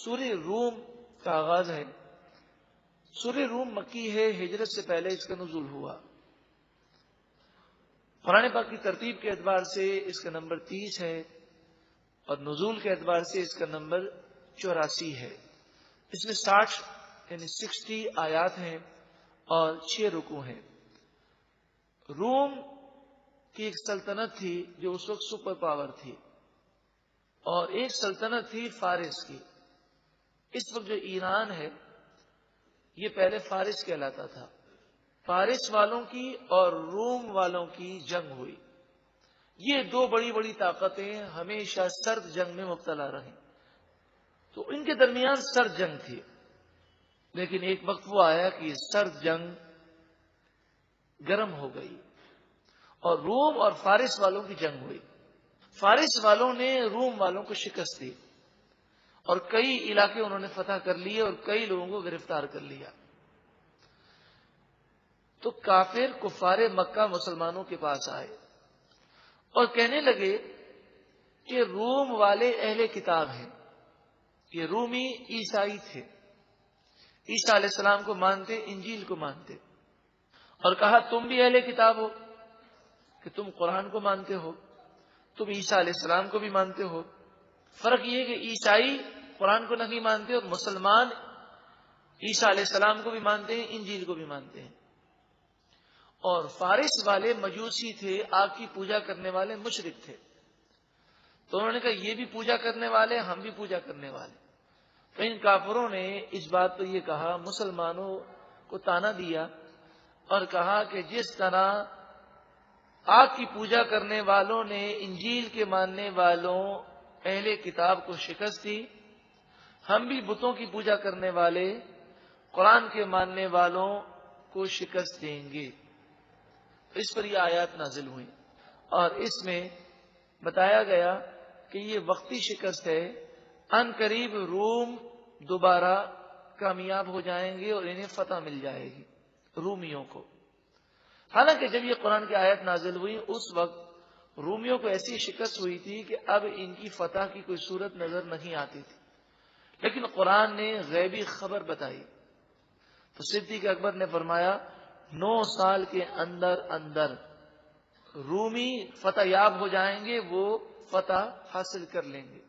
سورہ روم کا آغاز ہے۔ سورہ روم مکی ہے، ہجرت سے پہلے اس کا نزول ہوا۔ قرآن پاک کی ترتیب کے اعتبار سے اس کا نمبر 30 ہے اور نزول کے اعتبار سے اس کا نمبر 84 ہے۔ اس میں 60 آیات ہیں اور 6 رکوع ہیں۔ روم کی ایک سلطنت تھی جو اس وقت سپر پاور تھی، اور ایک سلطنت تھی فارس کی۔ اس وقت جو ایران ہے یہ پہلے فارس کہلاتا تھا۔ فارس والوں کی اور روم والوں کی جنگ ہوئی۔ یہ دو بڑی بڑی طاقتیں ہمیشہ سرد جنگ میں مبتلا رہیں، تو ان کے درمیان سرد جنگ تھی۔ لیکن ایک وقت وہ آیا کہ یہ سرد جنگ گرم ہو گئی اور روم اور فارس والوں کی جنگ ہوئی۔ فارس والوں نے روم والوں کو شکست دی اور کئی علاقے انہوں نے فتح کر لیے اور کئی لوگوں کو گرفتار کر لیا۔ تو کافر کفار مکہ مسلمانوں کے پاس آئے اور کہنے لگے کہ روم والے اہل کتاب ہیں، یہ رومی عیسائی تھے، عیسیٰ علیہ السلام کو مانتے، انجیل کو مانتے، اور کہا تم بھی اہل کتاب ہو کہ تم قرآن کو مانتے ہو، تم عیسیٰ علیہ السلام کو بھی مانتے ہو۔ فرق یہ ہے کہ عیسائی قرآن کو نہیں مانتے اور مسلمان عیسیٰ علیہ السلام کو بھی مانتے ہیں، انجیل کو بھی مانتے ہیں۔ اور فارس والے مجوسی تھے، آگ کی پوجا کرنے والے مشرک تھے، تو انہوں نے کہا یہ بھی پوجا کرنے والے، ہم بھی پوجا کرنے والے۔ تو ان کافروں نے اس بات پر یہ کہا، مسلمانوں کو تانا دیا اور کہا کہ جس طرح آگ کی پوجا کرنے والوں نے انجیل کے ماننے والوں اہل کتاب کو شکست دی، ہم بھی بتوں کی پوجا کرنے والے قرآن کے ماننے والوں کو شکست دیں گے۔ اس پر یہ آیات نازل ہوئی اور اس میں بتایا گیا کہ یہ وقتی شکست ہے، ان قریب روم دوبارہ کامیاب ہو جائیں گے اور انہیں فتح مل جائے گی رومیوں کو۔ حالانکہ جب یہ قرآن کی آیت نازل ہوئی اس وقت رومیوں کو ایسی شکست ہوئی تھی کہ اب ان کی فتح کی کوئی صورت نظر نہیں آتی تھی، لیکن قرآن نے غیبی خبر بتائی۔ تو صدیق اکبر نے فرمایا 9 سال کے اندر اندر رومی فتح یاب ہو جائیں گے، وہ فتح حاصل کر لیں گے۔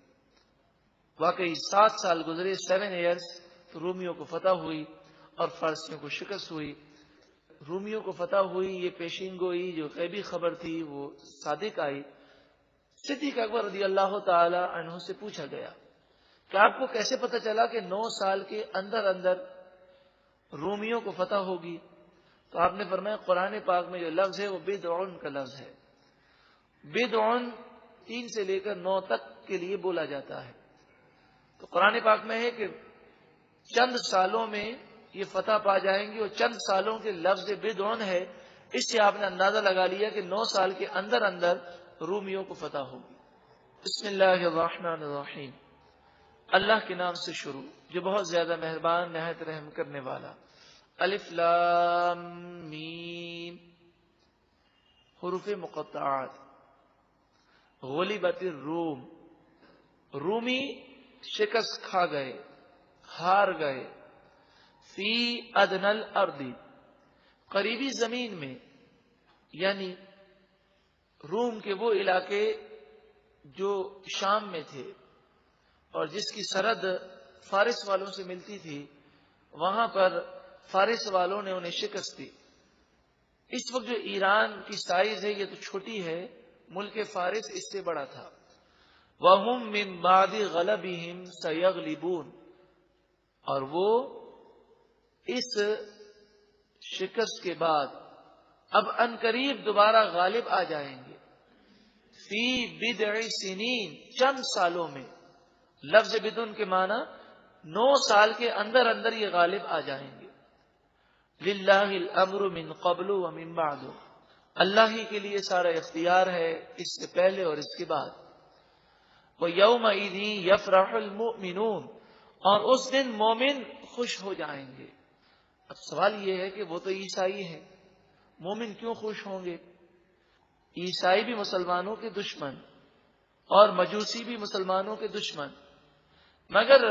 واقعی 7 سال گزرے، 7 ایئرز، تو رومیوں کو فتح ہوئی اور فارسیوں کو شکست ہوئی۔ رومیوں کو فتح ہوئی، یہ پیشین گوئی جو غیبی خبر تھی وہ صادق آئی۔ صدیق اکبر رضی اللہ تعالی عنہ سے پوچھا گیا کہ آپ کو کیسے پتہ چلا کہ 9 سال کے اندر اندر رومیوں کو فتح ہوگی؟ تو آپ نے فرمایا قرآن پاک میں جو لفظ ہے وہ بدعن کا لفظ ہے۔ بدعن 3 سے لے کر 9 تک کے لیے بولا جاتا ہے۔ تو قرآن پاک میں ہے کہ چند سالوں میں یہ فتح پا جائیں گے، اور چند سالوں کے لفظ بدعن ہے، اس سے آپ نے اندازہ لگا لیا کہ 9 سال کے اندر اندر رومیوں کو فتح ہوگی۔ بسم اللہ الرحمن الرحیم، اللہ کے نام سے شروع جو بہت زیادہ مہربان نہایت رحم کرنے والا۔ الف لام میم، حروف مقطعات۔ غلبت الروم، رومی شکست کھا گئے، ہار گئے۔ فی ادنی الارض، قریبی زمین میں، یعنی روم کے وہ علاقے جو شام میں تھے اور جس کی سرحد فارس والوں سے ملتی تھی، وہاں پر فارس والوں نے انہیں شکست دی۔ اس وقت جو ایران کی سائز ہے یہ تو چھوٹی ہے، ملک فارس اس سے بڑا تھا۔ وَهُمْ مِنْ بَعْدِ غَلَبِهِمْ سَيَغْلِبُونَ، اور وہ اس شکست کے بعد اب ان قریب دوبارہ غالب آ جائیں گے۔ فی بضع سنین، چند سالوں میں۔ لفظ بدن کے معنی 9 سال کے اندر اندر یہ غالب آ جائیں گے۔ للہ الامر من قبل ومن بعد، اللہ ہی کے لیے سارا اختیار ہے، اس سے پہلے اور اس کے بعد۔ وَيَوْمَئِذٍ يَفْرَحُ الْمُؤْمِنُونَ، اور اس دن مومن خوش ہو جائیں گے۔ اب سوال یہ ہے کہ وہ تو عیسائی ہیں، مومن کیوں خوش ہوں گے؟ عیسائی بھی مسلمانوں کے دشمن اور مجوسی بھی مسلمانوں کے دشمن، مگر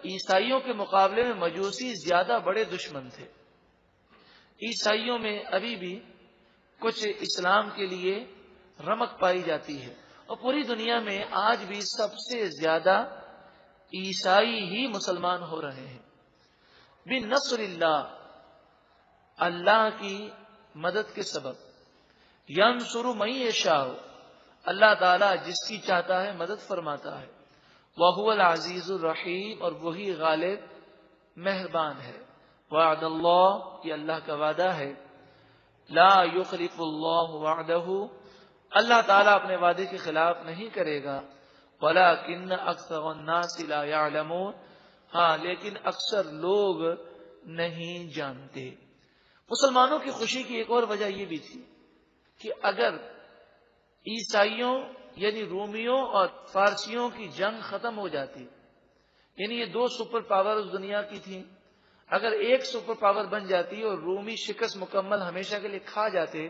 عیسائیوں کے مقابلے میں مجوسی زیادہ بڑے دشمن تھے. عیسائیوں میں ابھی بھی کچھ اسلام کے لیے رمق پائی جاتی ہے، اور پوری دنیا میں آج بھی سب سے زیادہ عیسائی ہی مسلمان ہو رہے ہیں. بنصر اللہ، اللہ کی مدد کے سبب. ینصر من یشاء، اللہ تعالیٰ جس کی چاہتا ہے مدد فرماتا ہے. وہو العزیز الرحیم، اور وہی غالب مہربان ہے. وعد اللہ، یہ اللہ کا وعدہ ہے. لا یخلف اللہ وعدہ، اللہ تعالیٰ اپنے وعدے کے خلاف نہیں کرے گا. ولکن اکثر الناس لا یعلمون، ہاں لیکن اکثر لوگ نہیں جانتے. مسلمانوں کی خوشی کی ایک اور وجہ یہ بھی تھی کہ اگر عیسائیوں یعنی رومیوں اور فارسیوں کی جنگ ختم ہو جاتی، یعنی یہ دو سپر پاور اس دنیا کی تھیں، اگر ایک سپر پاور بن جاتی اور رومی شکست مکمل ہمیشہ کے لیے کھا جاتے،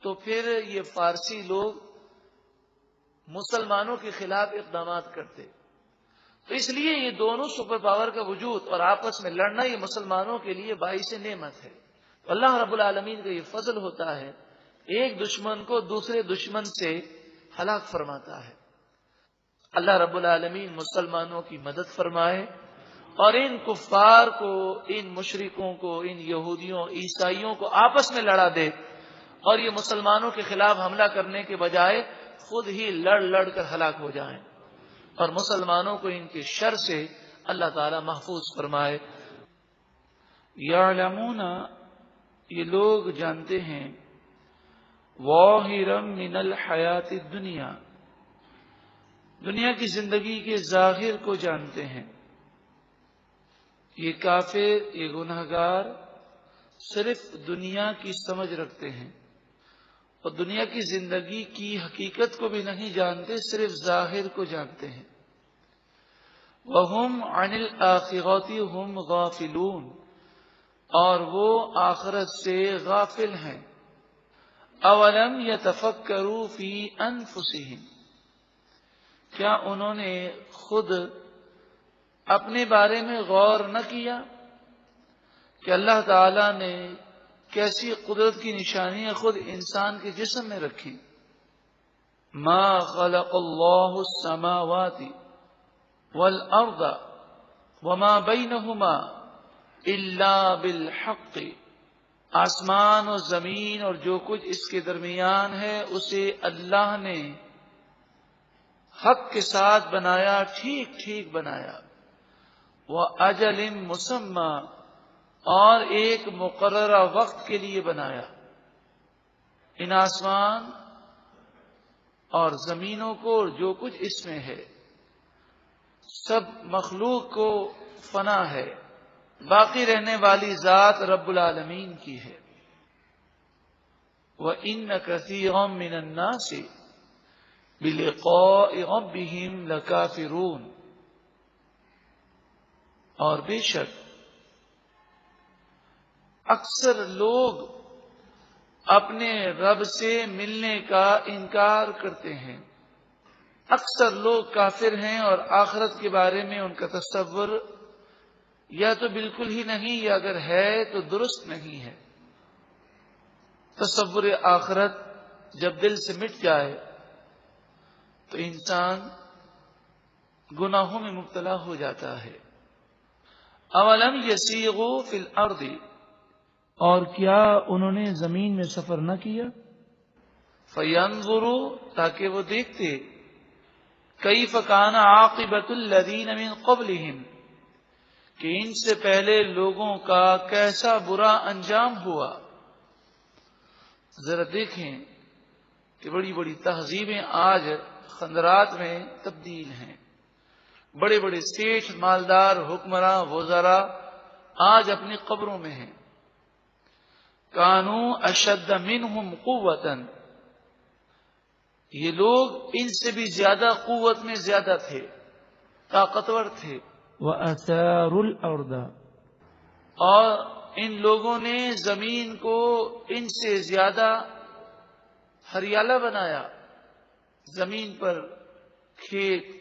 تو پھر یہ فارسی لوگ مسلمانوں کے خلاف اقدامات کرتے. تو اس لیے یہ دونوں سپر پاور کا وجود اور آپس میں لڑنا یہ مسلمانوں کے لیے باعث نعمت ہے. تو اللہ رب العالمین کا یہ فضل ہوتا ہے، ایک دشمن کو دوسرے دشمن سے ہلاک فرماتا ہے. اللہ رب العالمین مسلمانوں کی مدد فرمائے اور ان کفار کو، ان مشرکوں کو، ان یہودیوں عیسائیوں کو آپس میں لڑا دے، اور یہ مسلمانوں کے خلاف حملہ کرنے کے بجائے خود ہی لڑ لڑ کر ہلاک ہو جائیں، اور مسلمانوں کو ان کے شر سے اللہ تعالی محفوظ فرمائے. یعلمون، یہ لوگ جانتے ہیں، ظاہرا من الحیات الدنیا، دنیا کی زندگی کے ظاہر کو جانتے ہیں. یہ کافر، یہ گنہگار صرف دنیا کی سمجھ رکھتے ہیں اور دنیا کی زندگی کی حقیقت کو بھی نہیں جانتے، صرف ظاہر کو جانتے ہیں. وَهُمْ عَنِ الْآخِرَةِ هُمْ غَافِلُونَ، اور وہ آخرت سے غافل ہیں. اولم یتفکروا فی انفسہم، کیا انہوں نے خود اپنے بارے میں غور نہ کیا کہ اللہ تعالی نے کیسی قدرت کی نشانیاں خود انسان کے جسم میں رکھی. ما خلق اللہ السماوات والارض وما بینہما الا بالحق، آسمان اور زمین اور جو کچھ اس کے درمیان ہے اسے اللہ نے حق کے ساتھ بنایا، ٹھیک ٹھیک بنایا. وَأَجَلٍ مُّسَمًّى، اور ایک مقررہ وقت کے لیے بنایا. ان آسمان اور زمینوں کو اور جو کچھ اس میں ہے سب مخلوق کو فنا ہے، باقی رہنے والی ذات رب العالمین کی ہے. وَإِنَّ كَثِيرًا مِّنَ النَّاسِ بِلِقَاءِ رَبِّهِمْ لَكَافِرُونَ، اور بے شک اکثر لوگ اپنے رب سے ملنے کا انکار کرتے ہیں. اکثر لوگ کافر ہیں اور آخرت کے بارے میں ان کا تصور یا تو بالکل ہی نہیں، یا اگر ہے تو درست نہیں ہے. تصور آخرت جب دل سے مٹ جائے تو انسان گناہوں میں مبتلا ہو جاتا ہے. اولم یسیغوا فی الارض، اور کیا انہوں نے زمین میں سفر نہ کیا؟ فینظروا، تاکہ وہ دیکھتے، کیف کان عاقبۃ الذین من قبلہم، کہ ان سے پہلے لوگوں کا کیسا برا انجام ہوا. ذرا دیکھیں کہ بڑی بڑی تہذیبیں آج خندرات میں تبدیل ہیں. بڑے بڑے سیٹھ، مالدار، حکمراں، وزراء آج اپنی قبروں میں ہیں. کانوا اشد منہم قوۃ، یہ لوگ ان سے بھی زیادہ قوت میں زیادہ تھے، طاقتور تھے. وَأَثَارُوا الْأَرْضَ، اور ان لوگوں نے زمین کو ان سے زیادہ ہریالہ بنایا. زمین پر کھیت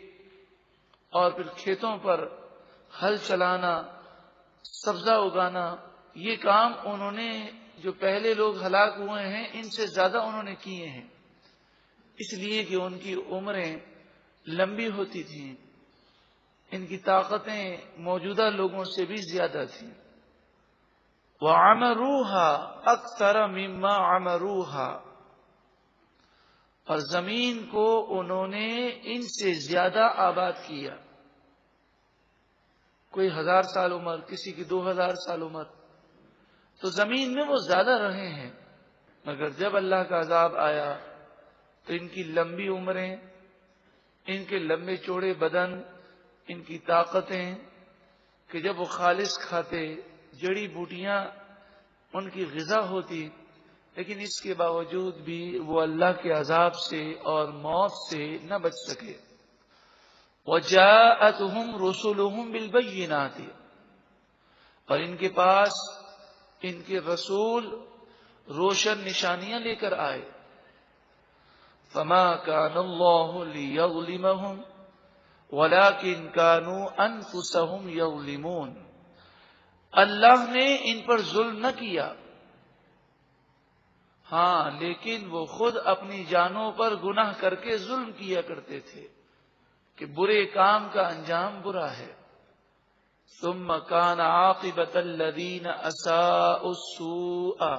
اور پھر کھیتوں پر ہل چلانا، سبزہ اگانا، یہ کام انہوں نے، جو پہلے لوگ ہلاک ہوئے ہیں ان سے زیادہ انہوں نے کیے ہیں، اس لیے کہ ان کی عمریں لمبی ہوتی تھیں، ان کی طاقتیں موجودہ لوگوں سے بھی زیادہ تھیں۔ وَعَمَرُوهَا أَكْثَرَ مِمَّا عَمَرُوهَا، اور زمین کو انہوں نے ان سے زیادہ آباد کیا۔ کوئی 1000 سال عمر، کسی کی 2000 سال عمر، تو زمین میں وہ زیادہ رہے ہیں، مگر جب اللہ کا عذاب آیا تو ان کی لمبی عمریں، ان کے لمبے چوڑے بدن، ان کی طاقتیں، کہ جب وہ خالص کھاتے، جڑی بوٹیاں ان کی غذا ہوتی، لیکن اس کے باوجود بھی وہ اللہ کے عذاب سے اور موت سے نہ بچ سکے۔ وَجَاءَتْهُمْ رُسُلُهُمْ بِالْبَيِّنَاتِ، اور ان کے پاس ان کے رسول روشن نشانیاں لے کر آئے۔ فَمَا كَانَ اللَّهُ لِيَظْلِمَهُمْ وَلَكِنْ كَانُوا أَنفُسَهُمْ يَظْلِمُونَ، اللہ نے ان پر ظلم نہ کیا، ہاں لیکن وہ خود اپنی جانوں پر گناہ کر کے ظلم کیا کرتے تھے کہ برے کام کا انجام برا ہے۔ ثم كان عاقبة الذين اساءوا السوء،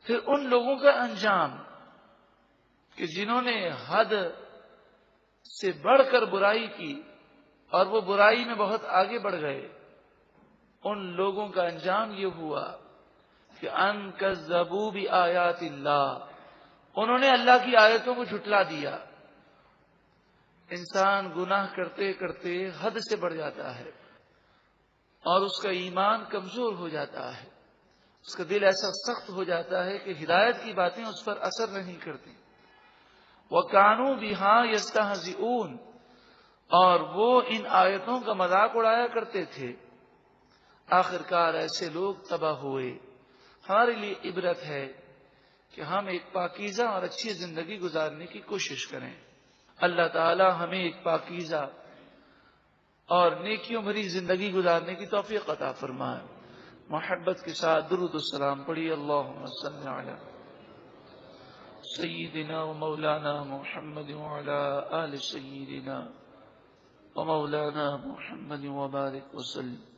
پھر ان لوگوں کا انجام کہ جنہوں نے حد سے بڑھ کر برائی کی اور وہ برائی میں بہت آگے بڑھ گئے، ان لوگوں کا انجام یہ ہوا کہ ان کذبوا بآیات اللہ، انہوں نے اللہ کی آیتوں کو جھٹلا دیا۔ انسان گناہ کرتے کرتے حد سے بڑھ جاتا ہے اور اس کا ایمان کمزور ہو جاتا ہے، اس کا دل ایسا سخت ہو جاتا ہے کہ ہدایت کی باتیں اس پر اثر نہیں کرتی۔ وَكَانُوا بِهَا يَسْتَهْزِئُونَ، اور وہ ان آیتوں کا مذاق اڑایا کرتے تھے۔ آخرکار ایسے لوگ تباہ ہوئے۔ ہمارے لیے عبرت ہے کہ ہم ایک پاکیزہ اور اچھی زندگی گزارنے کی کوشش کریں۔ اللہ تعالی ہمیں ایک پاکیزہ اور نیکیوں بھری زندگی گزارنے کی توفیق عطا فرمائے۔ محبت کے ساتھ درود السلام پڑھی۔ اللہم صلی علی سیدنا و مولانا محمد وعلی آل سیدنا و مولانا محمد وبارک وسلم۔